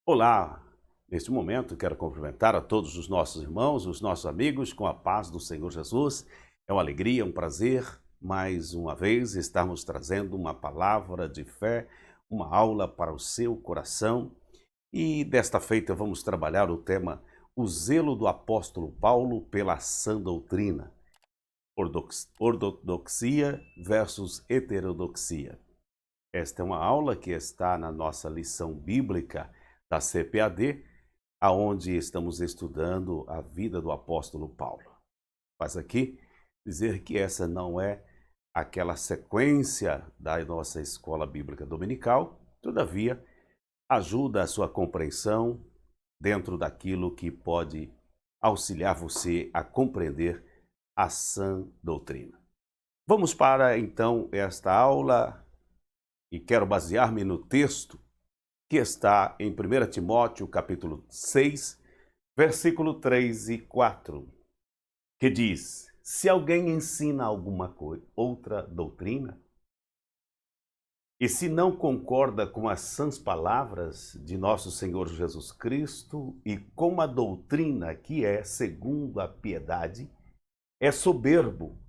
Olá! Neste momento quero cumprimentar a todos os nossos irmãos, os nossos amigos com a paz do Senhor Jesus. É uma alegria, um prazer, mais uma vez, estarmos trazendo uma palavra de fé, uma aula para o seu coração. E desta feita vamos trabalhar o tema O zelo do apóstolo Paulo pela sã doutrina, ortodoxia versus heterodoxia. Esta é uma aula que está na nossa lição bíblica da CPAD, aonde estamos estudando a vida do apóstolo Paulo. Mas aqui dizer que essa não é aquela sequência da nossa escola bíblica dominical, todavia ajuda a sua compreensão dentro daquilo que pode auxiliar você a compreender a sã doutrina. Vamos para então esta aula e quero basear-me no texto que está em 1 Timóteo, capítulo 6, versículo 3 e 4, que diz: se alguém ensina alguma outra doutrina, e se não concorda com as sãs palavras de nosso Senhor Jesus Cristo e com a doutrina que é segundo a piedade, é soberbo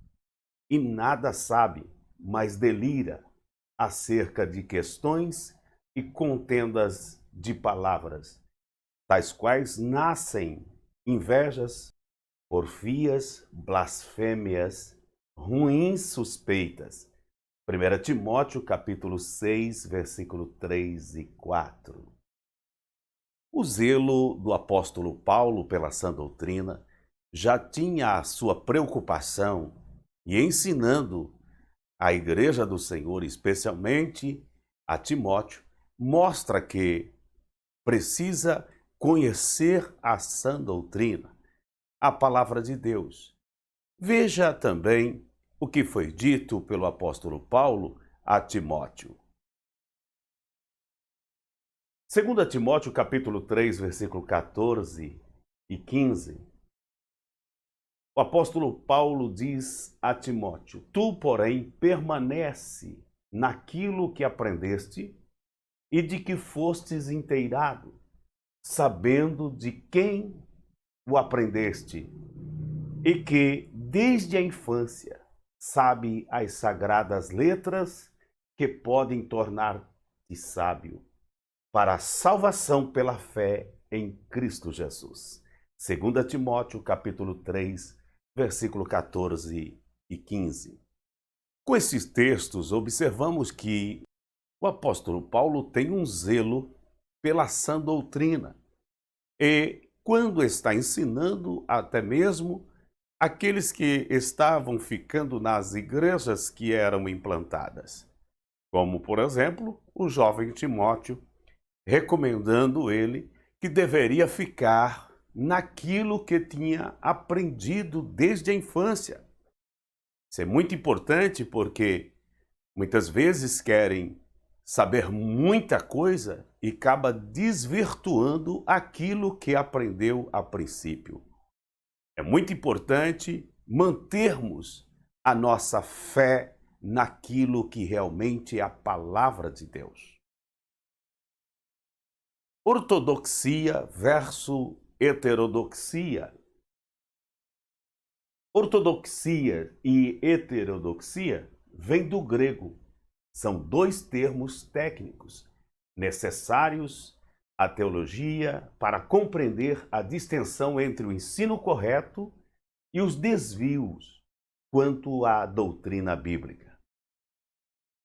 e nada sabe, mas delira acerca de questões e contendas de palavras, tais quais nascem invejas, porfias, blasfêmias, ruins suspeitas. 1 Timóteo capítulo 6, versículo 3 e 4. O zelo do apóstolo Paulo pela sã doutrina já tinha a sua preocupação e ensinando a igreja do Senhor, especialmente a Timóteo, mostra que precisa conhecer a sã doutrina, a palavra de Deus. Veja também o que foi dito pelo apóstolo Paulo a Timóteo. 2 Timóteo capítulo 3, versículo 14 e 15. O apóstolo Paulo diz a Timóteo: tu, porém, permanece naquilo que aprendeste e de que fostes inteirado, sabendo de quem o aprendeste, e que, desde a infância, sabe as sagradas letras que podem tornar-te sábio para a salvação pela fé em Cristo Jesus. 2 Timóteo, capítulo 3, versículo 14 e 15. Com esses textos, observamos que o apóstolo Paulo tem um zelo pela sã doutrina e, quando está ensinando até mesmo aqueles que estavam ficando nas igrejas que eram implantadas, como, por exemplo, o jovem Timóteo, recomendando ele que deveria ficar naquilo que tinha aprendido desde a infância. Isso é muito importante porque muitas vezes querem saber muita coisa e acaba desvirtuando aquilo que aprendeu a princípio. É muito importante mantermos a nossa fé naquilo que realmente é a palavra de Deus. Ortodoxia versus heterodoxia. Ortodoxia e heterodoxia vêm do grego. São dois termos técnicos necessários à teologia para compreender a distinção entre o ensino correto e os desvios quanto à doutrina bíblica.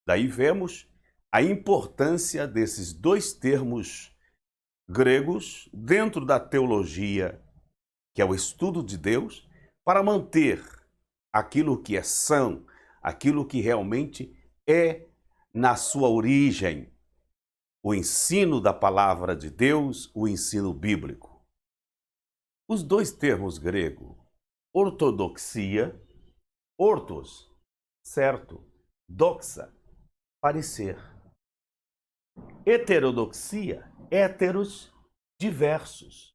Daí vemos a importância desses dois termos gregos dentro da teologia, que é o estudo de Deus, para manter aquilo que é são, aquilo que realmente é na sua origem, o ensino da palavra de Deus, o ensino bíblico. Os dois termos grego, ortodoxia, ortos, certo, doxa, parecer. Heterodoxia, héteros, diversos.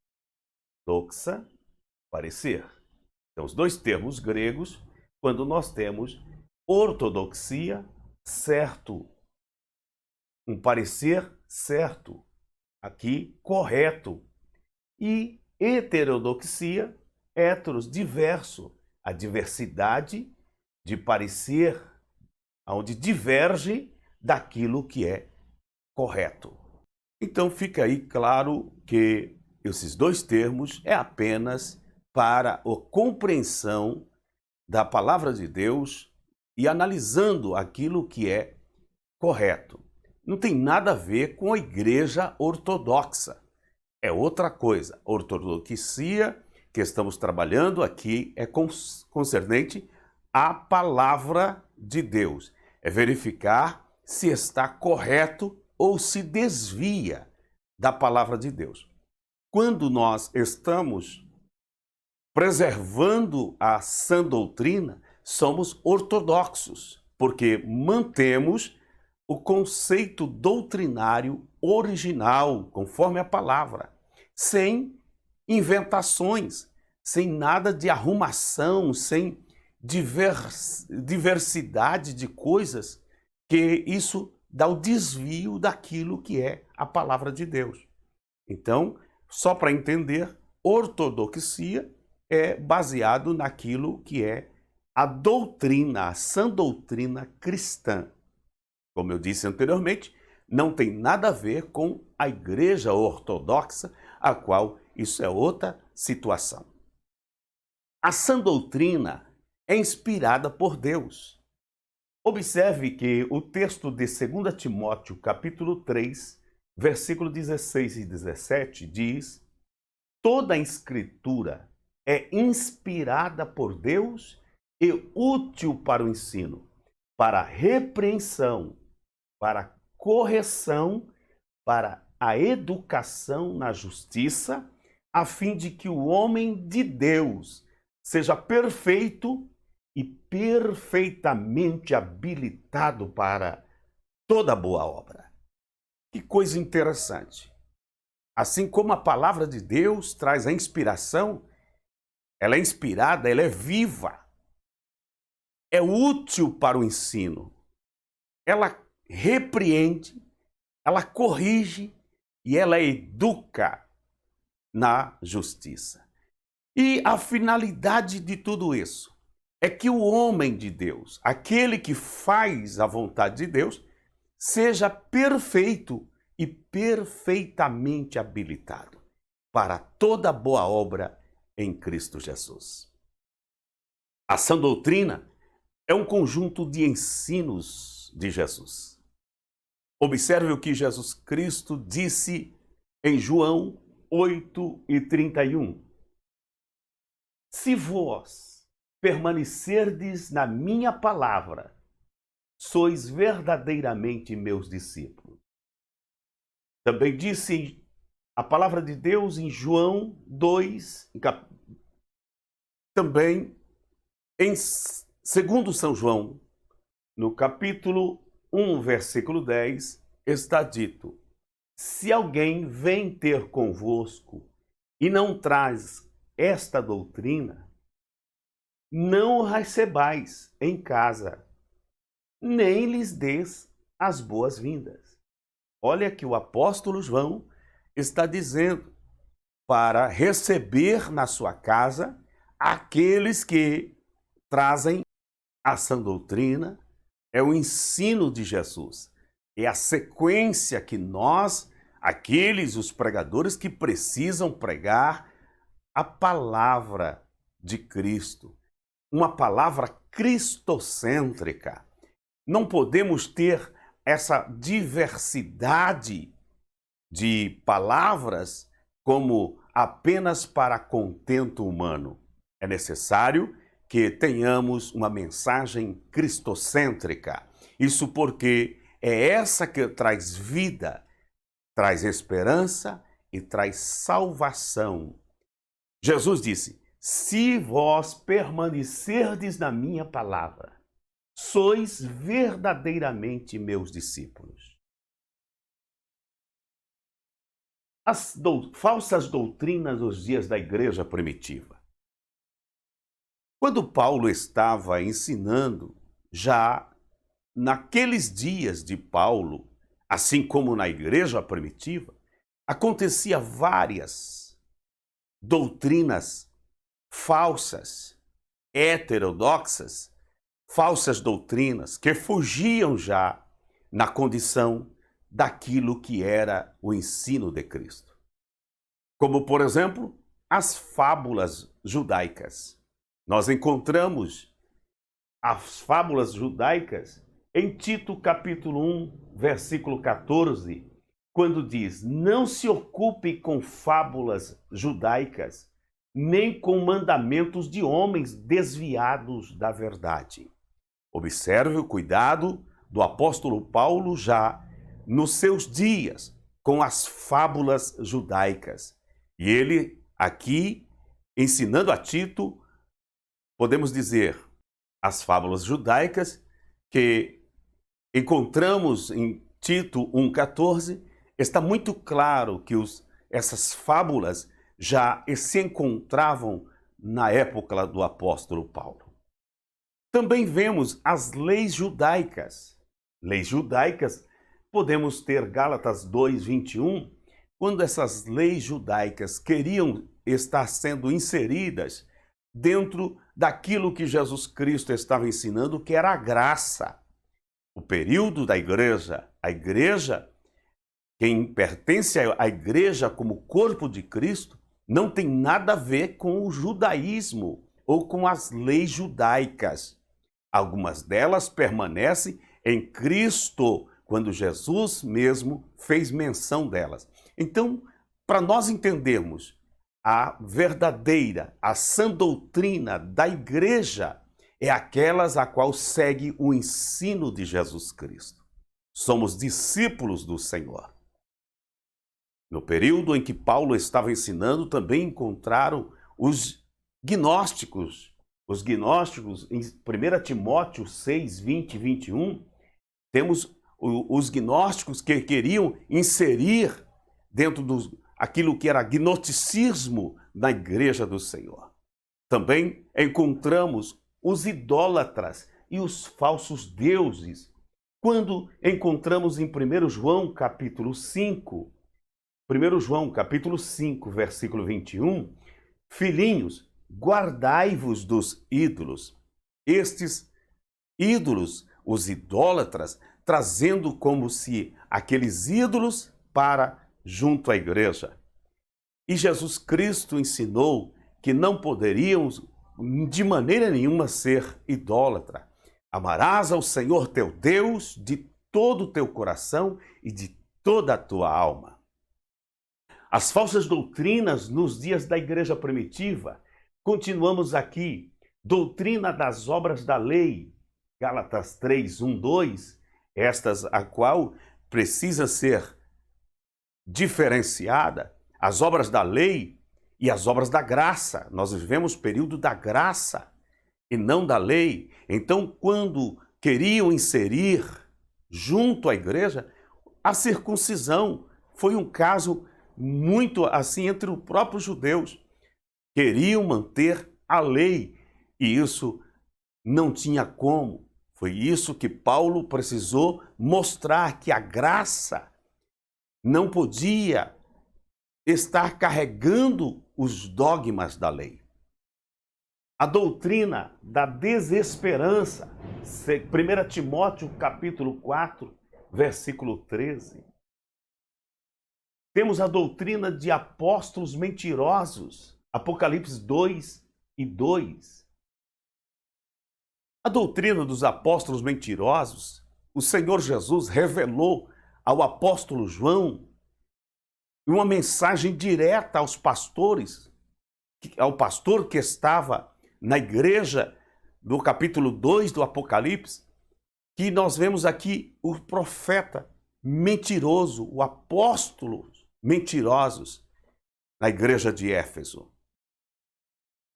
Doxa, parecer. Então, os dois termos gregos, quando nós temos ortodoxia, certo, um parecer certo, aqui correto. E heterodoxia, heteros, diverso, a diversidade de parecer, onde diverge daquilo que é correto. Então fica aí claro que esses dois termos é apenas para a compreensão da palavra de Deus e analisando aquilo que é correto. Não tem nada a ver com a igreja ortodoxa. É outra coisa. Ortodoxia que estamos trabalhando aqui é concernente à palavra de Deus. É verificar se está correto ou se desvia da palavra de Deus. Quando nós estamos preservando a sã doutrina, somos ortodoxos, porque mantemos o conceito doutrinário original, conforme a palavra, sem inventações, sem nada de arrumação, sem diversidade de coisas, que isso dá o desvio daquilo que é a palavra de Deus. Então, só para entender, ortodoxia é baseado naquilo que é a doutrina, a sã doutrina cristã. Como eu disse anteriormente, não tem nada a ver com a igreja ortodoxa, a qual isso é outra situação. A sã doutrina é inspirada por Deus. Observe que o texto de 2 Timóteo, capítulo 3, versículo 16 e 17, diz: toda a escritura é inspirada por Deus e útil para o ensino, para a repreensão, para a correção, para a educação na justiça, a fim de que o homem de Deus seja perfeito e perfeitamente habilitado para toda boa obra. Que coisa interessante. Assim como a palavra de Deus traz a inspiração, ela é inspirada, ela é viva, é útil para o ensino, ela repreende, ela corrige e ela educa na justiça. E a finalidade de tudo isso é que o homem de Deus, aquele que faz a vontade de Deus, seja perfeito e perfeitamente habilitado para toda boa obra em Cristo Jesus. A sã doutrina é um conjunto de ensinos de Jesus. Observe o que Jesus Cristo disse em João 8:31. Se vós permanecerdes na minha palavra, sois verdadeiramente meus discípulos. Também disse a palavra de Deus em João 2, também em 2 São João, no capítulo 1, versículo 10, está dito: se alguém vem ter convosco e não traz esta doutrina, não o recebais em casa, nem lhes des as boas-vindas. Olha que o apóstolo João está dizendo para receber na sua casa aqueles que trazem a sã doutrina, é o ensino de Jesus. É a sequência que nós, os pregadores que precisam pregar a palavra de Cristo, uma palavra cristocêntrica. Não podemos ter essa diversidade de palavras como apenas para contento humano. É necessário que tenhamos uma mensagem cristocêntrica. Isso porque é essa que traz vida, traz esperança e traz salvação. Jesus disse: se vós permanecerdes na minha palavra, sois verdadeiramente meus discípulos. As falsas doutrinas dos dias da igreja primitiva. Quando Paulo estava ensinando, já naqueles dias de Paulo, assim como na igreja primitiva, acontecia várias doutrinas falsas, heterodoxas, falsas doutrinas que fugiam já na condição daquilo que era o ensino de Cristo. Como, por exemplo, as fábulas judaicas. Nós encontramos as fábulas judaicas em Tito capítulo 1, versículo 14, quando diz: não se ocupe com fábulas judaicas, nem com mandamentos de homens desviados da verdade. Observe o cuidado do apóstolo Paulo já nos seus dias com as fábulas judaicas. E ele aqui, ensinando a Tito, podemos dizer, as fábulas judaicas que encontramos em Tito 1,14, está muito claro que essas fábulas já se encontravam na época do apóstolo Paulo. Também vemos as leis judaicas. Leis judaicas, podemos ter Gálatas 2:21, quando essas leis judaicas queriam estar sendo inseridas dentro daquilo que Jesus Cristo estava ensinando, que era a graça. O período da igreja, a igreja, quem pertence à igreja como corpo de Cristo, não tem nada a ver com o judaísmo ou com as leis judaicas. Algumas delas permanecem em Cristo, quando Jesus mesmo fez menção delas. Então, para nós entendermos a verdadeira, a sã doutrina da igreja, é aquelas a qual segue o ensino de Jesus Cristo. Somos discípulos do Senhor. No período em que Paulo estava ensinando, também encontraram os gnósticos. Os gnósticos, em 1 Timóteo 6, 20 e 21, temos os gnósticos que queriam inserir dentro aquilo que era gnosticismo na igreja do Senhor. Também encontramos os idólatras e os falsos deuses. Quando encontramos em 1 João capítulo 5, 1 João capítulo 5, versículo 21, filhinhos, guardai-vos dos ídolos. Estes ídolos, os idólatras, trazendo como se aqueles ídolos para junto à igreja. E Jesus Cristo ensinou que não poderíamos de maneira nenhuma ser idólatra. Amarás ao Senhor teu Deus de todo o teu coração e de toda a tua alma. As falsas doutrinas nos dias da igreja primitiva, continuamos aqui, doutrina das obras da lei, Gálatas 3, 1, 2, estas a qual precisa ser diferenciada, as obras da lei e as obras da graça. Nós vivemos o período da graça e não da lei. Então, quando queriam inserir junto à igreja, a circuncisão foi um caso muito assim entre os próprios judeus. Queriam manter a lei e isso não tinha como. Foi isso que Paulo precisou mostrar, que a graça não podia estar carregando os dogmas da lei. A doutrina da desesperança, 1 Timóteo capítulo 4, versículo 13. Temos a doutrina de apóstolos mentirosos, Apocalipse 2 e 2. A doutrina dos apóstolos mentirosos, o Senhor Jesus revelou ao apóstolo João uma mensagem direta aos pastores, ao pastor que estava na igreja do capítulo 2 do Apocalipse, que nós vemos aqui o profeta mentiroso, o apóstolo mentirosos na igreja de Éfeso.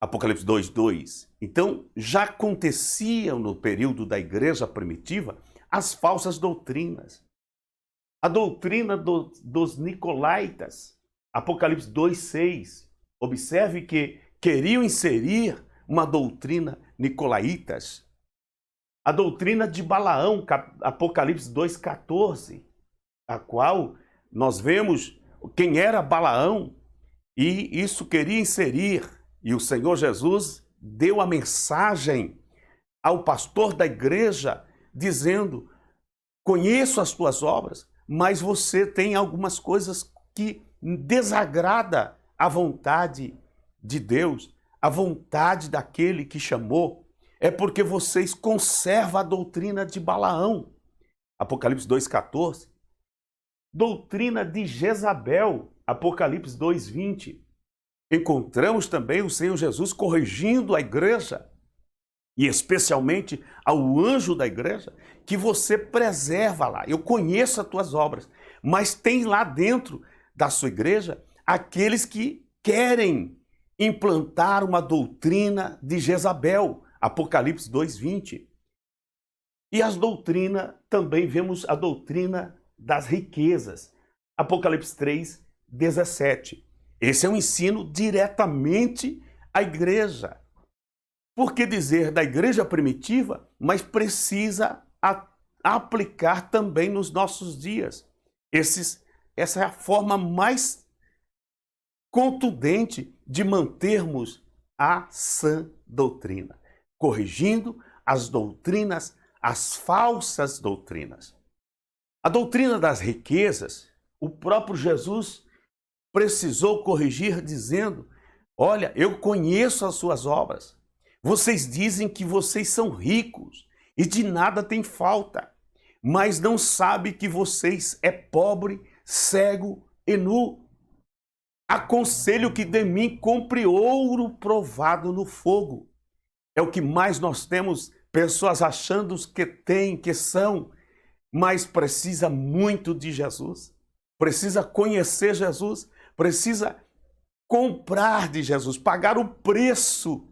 Apocalipse 2, 2. Então, já aconteciam no período da igreja primitiva as falsas doutrinas. A doutrina dos nicolaítas, Apocalipse 2, 6. Observe que queriam inserir uma doutrina nicolaítas. A doutrina de Balaão, Apocalipse 2, 14, a qual nós vemos quem era Balaão, e isso queria inserir, e o Senhor Jesus deu a mensagem ao pastor da igreja, dizendo: conheço as tuas obras, mas você tem algumas coisas que desagrada a vontade de Deus, a vontade daquele que chamou. É porque vocês conservam a doutrina de Balaão. Apocalipse 2,14. Doutrina de Jezabel. Apocalipse 2,20. Encontramos também o Senhor Jesus corrigindo a igreja, e especialmente ao anjo da igreja, que você preserva lá. Eu conheço as tuas obras, mas tem lá dentro da sua igreja aqueles que querem implantar uma doutrina de Jezabel. Apocalipse 2,20. E as doutrinas, também vemos a doutrina das riquezas. Apocalipse 3,17. Esse é um ensino diretamente à igreja. Por que dizer da igreja primitiva, mas precisa aplicar também nos nossos dias. Essa é a forma mais contundente de mantermos a sã doutrina, corrigindo as doutrinas, as falsas doutrinas. A doutrina das riquezas, o próprio Jesus precisou corrigir dizendo: olha, eu conheço as suas obras. Vocês dizem que vocês são ricos e de nada tem falta, mas não sabe que vocês é pobre, cego e nu. Aconselho que de mim compre ouro provado no fogo. É o que mais nós temos, pessoas achando que têm, que são, mas precisa muito de Jesus. Precisa conhecer Jesus, precisa comprar de Jesus, pagar o preço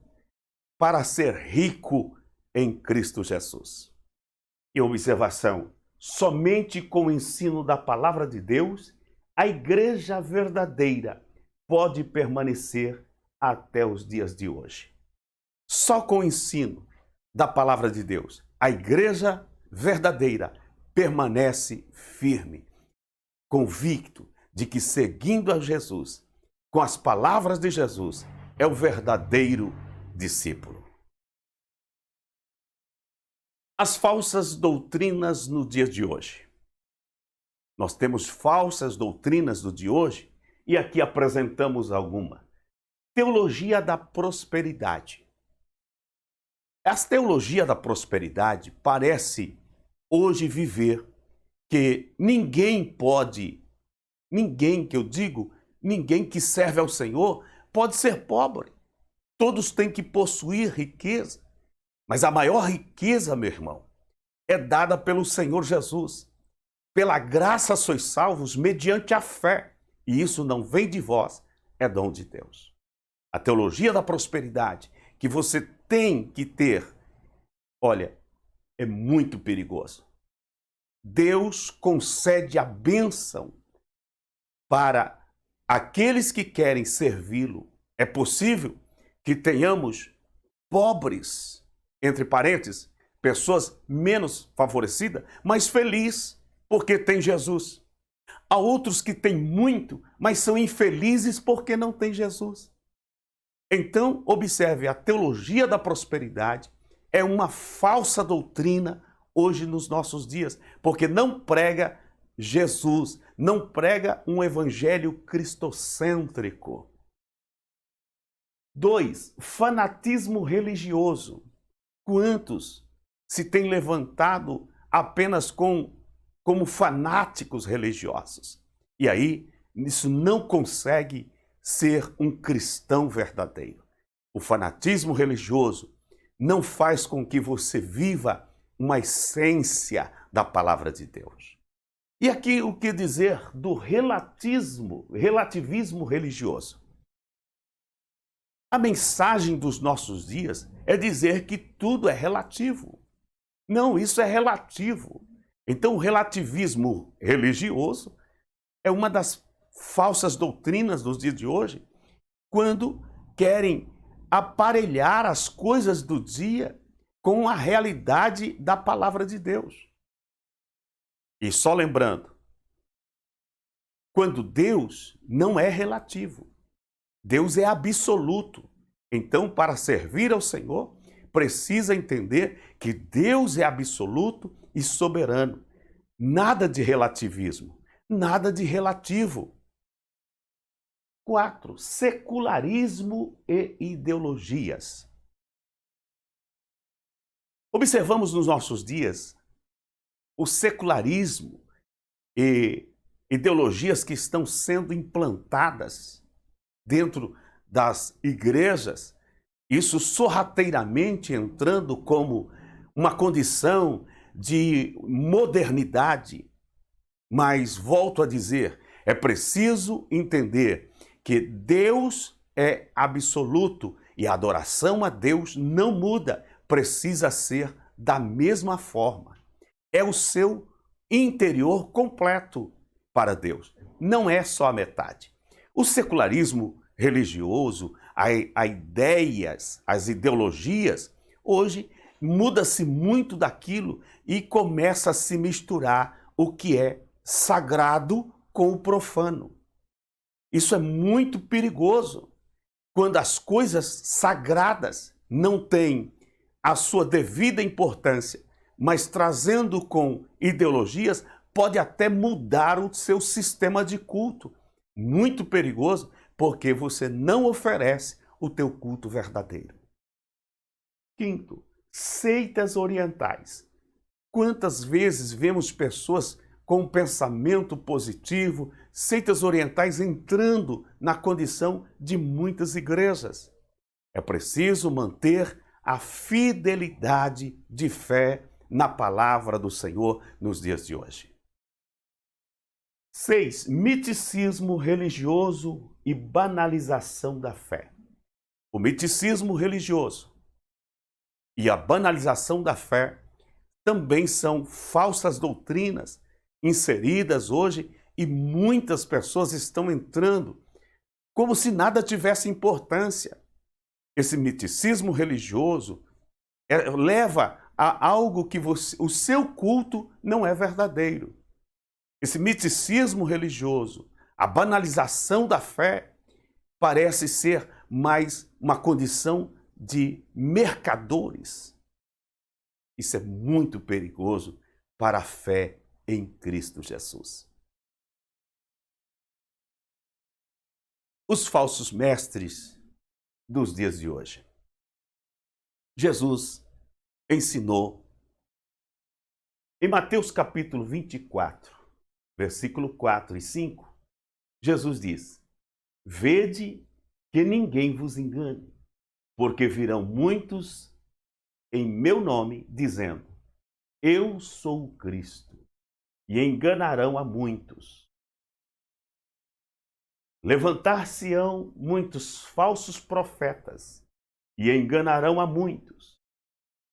para ser rico em Cristo Jesus. E observação: somente com o ensino da palavra de Deus, a igreja verdadeira pode permanecer até os dias de hoje. Só com o ensino da palavra de Deus, a igreja verdadeira permanece firme, convicto de que seguindo a Jesus, com as palavras de Jesus, é o verdadeiro discípulo. As falsas doutrinas no dia de hoje. Nós temos falsas doutrinas no dia de hoje e aqui apresentamos alguma. Teologia da prosperidade. Essa teologia da prosperidade parece hoje viver que ninguém que serve ao Senhor pode ser pobre. Todos têm que possuir riqueza. Mas a maior riqueza, meu irmão, é dada pelo Senhor Jesus. Pela graça sois salvos mediante a fé. E isso não vem de vós, é dom de Deus. A teologia da prosperidade que você tem que ter, olha, é muito perigoso. Deus concede a bênção para aqueles que querem servi-lo. É possível que tenhamos pobres, entre parênteses, pessoas menos favorecidas, mas felizes porque tem Jesus. Há outros que têm muito, mas são infelizes porque não têm Jesus. Então, observe, a teologia da prosperidade é uma falsa doutrina hoje nos nossos dias, porque não prega Jesus, não prega um evangelho cristocêntrico. 2. Fanatismo religioso. Quantos se têm levantado apenas como fanáticos religiosos? E aí, isso não consegue ser um cristão verdadeiro. O fanatismo religioso não faz com que você viva uma essência da palavra de Deus. E aqui o que dizer do relativismo religioso? A mensagem dos nossos dias é dizer que tudo é relativo. Não, isso é relativo. Então, o relativismo religioso é uma das falsas doutrinas dos dias de hoje, quando querem aparelhar as coisas do dia com a realidade da palavra de Deus. E só lembrando, quando Deus não é relativo. Deus é absoluto. Então, para servir ao Senhor, precisa entender que Deus é absoluto e soberano. Nada de relativismo, nada de relativo. 4. Secularismo e ideologias. Observamos nos nossos dias o secularismo e ideologias que estão sendo implantadas dentro das igrejas, isso sorrateiramente entrando como uma condição de modernidade. Mas, volto a dizer, é preciso entender que Deus é absoluto e a adoração a Deus não muda, precisa ser da mesma forma. É o seu interior completo para Deus, não é só a metade. O secularismo religioso, as ideologias, hoje muda-se muito daquilo e começa a se misturar o que é sagrado com o profano. Isso é muito perigoso. Quando as coisas sagradas não têm a sua devida importância, mas trazendo com ideologias, pode até mudar o seu sistema de culto. Muito perigoso, porque você não oferece o teu culto verdadeiro. 5. Seitas orientais. Quantas vezes vemos pessoas com um pensamento positivo, seitas orientais entrando na condição de muitas igrejas? É preciso manter a fidelidade de fé na palavra do Senhor nos dias de hoje. 6. Miticismo religioso e banalização da fé. O miticismo religioso e a banalização da fé também são falsas doutrinas inseridas hoje e muitas pessoas estão entrando como se nada tivesse importância. Esse miticismo religioso leva a algo que o seu culto não é verdadeiro. Esse miticismo religioso, a banalização da fé, parece ser mais uma condição de mercadores. Isso é muito perigoso para a fé em Cristo Jesus. Os falsos mestres dos dias de hoje. Jesus ensinou em Mateus capítulo 24, versículo 4 e 5, Jesus diz: Vede que ninguém vos engane, porque virão muitos em meu nome, dizendo, eu sou o Cristo, e enganarão a muitos. Levantar-se-ão muitos falsos profetas, e enganarão a muitos.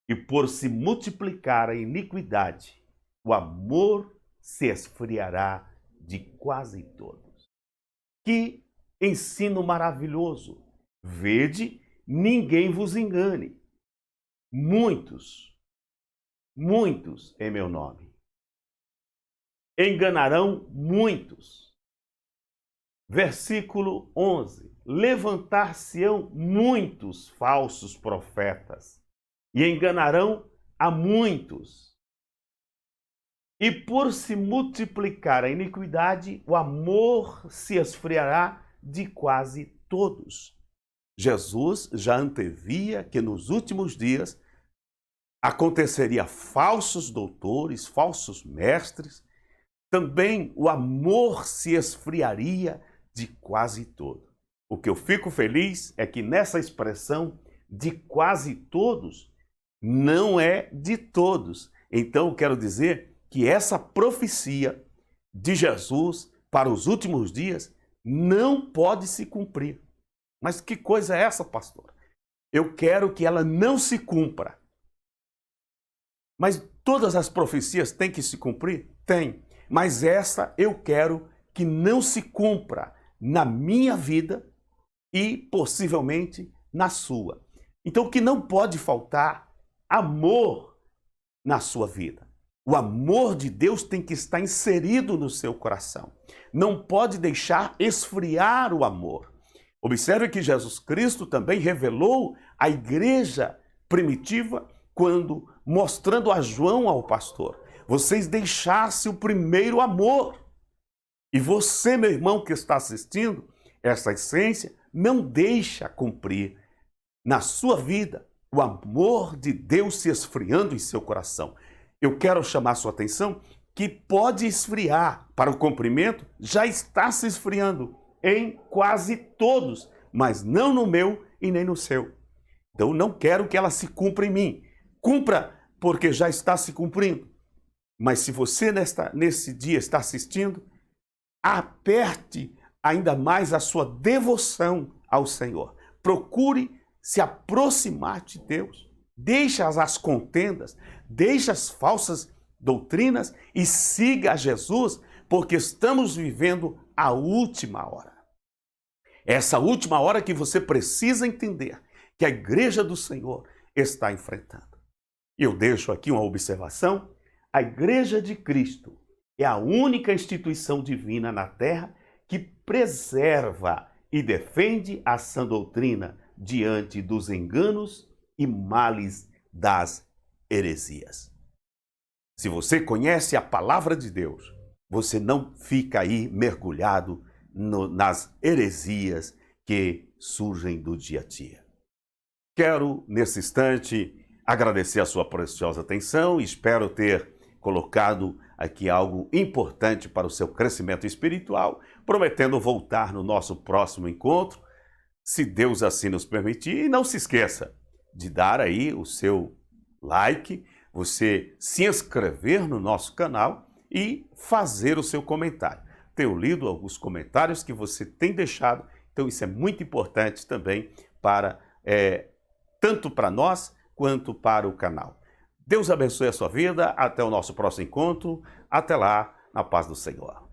E por se multiplicar a iniquidade, o amor se esfriará de quase todos. Que ensino maravilhoso! Vede, ninguém vos engane. Muitos em meu nome. Enganarão muitos. Versículo 11. Levantar-se-ão muitos falsos profetas e enganarão a muitos. E por se multiplicar a iniquidade, o amor se esfriará de quase todos. Jesus já antevia que nos últimos dias aconteceria falsos doutores, falsos mestres. Também o amor se esfriaria de quase todo. O que eu fico feliz é que nessa expressão de quase todos, não é de todos. Então eu quero dizer que essa profecia de Jesus para os últimos dias não pode se cumprir. Mas que coisa é essa, pastor? Eu quero que ela não se cumpra. Mas todas as profecias têm que se cumprir? Tem. Mas essa eu quero que não se cumpra na minha vida e possivelmente na sua. Então o que não pode faltar? Amor na sua vida. O amor de Deus tem que estar inserido no seu coração. Não pode deixar esfriar o amor. Observe que Jesus Cristo também revelou à igreja primitiva quando, mostrando a João, ao pastor, vocês deixassem o primeiro amor. E você, meu irmão que está assistindo, essa essência não deixa cumprir na sua vida o amor de Deus se esfriando em seu coração. Eu quero chamar sua atenção que pode esfriar para o cumprimento, já está se esfriando em quase todos, mas não no meu e nem no seu. Então não quero que ela se cumpra em mim. Cumpra porque já está se cumprindo. Mas se você nesse dia está assistindo, aperte ainda mais a sua devoção ao Senhor. Procure se aproximar de Deus. Deixe as contendas, deixe as falsas doutrinas e siga a Jesus, porque estamos vivendo a última hora. Essa última hora que você precisa entender que a igreja do Senhor está enfrentando. Eu deixo aqui uma observação. A igreja de Cristo é a única instituição divina na terra que preserva e defende a sã doutrina diante dos enganos e males das heresias. Se você conhece a palavra de Deus, você não fica aí mergulhado nas heresias que surgem do dia a dia. Quero, nesse instante, agradecer a sua preciosa atenção e espero ter colocado aqui algo importante para o seu crescimento espiritual, prometendo voltar no nosso próximo encontro, se Deus assim nos permitir. E não se esqueça de dar aí o seu like, você se inscrever no nosso canal e fazer o seu comentário. Tenho lido alguns comentários que você tem deixado, então isso é muito importante também para tanto para nós quanto para o canal. Deus abençoe a sua vida, até o nosso próximo encontro, até lá, na paz do Senhor.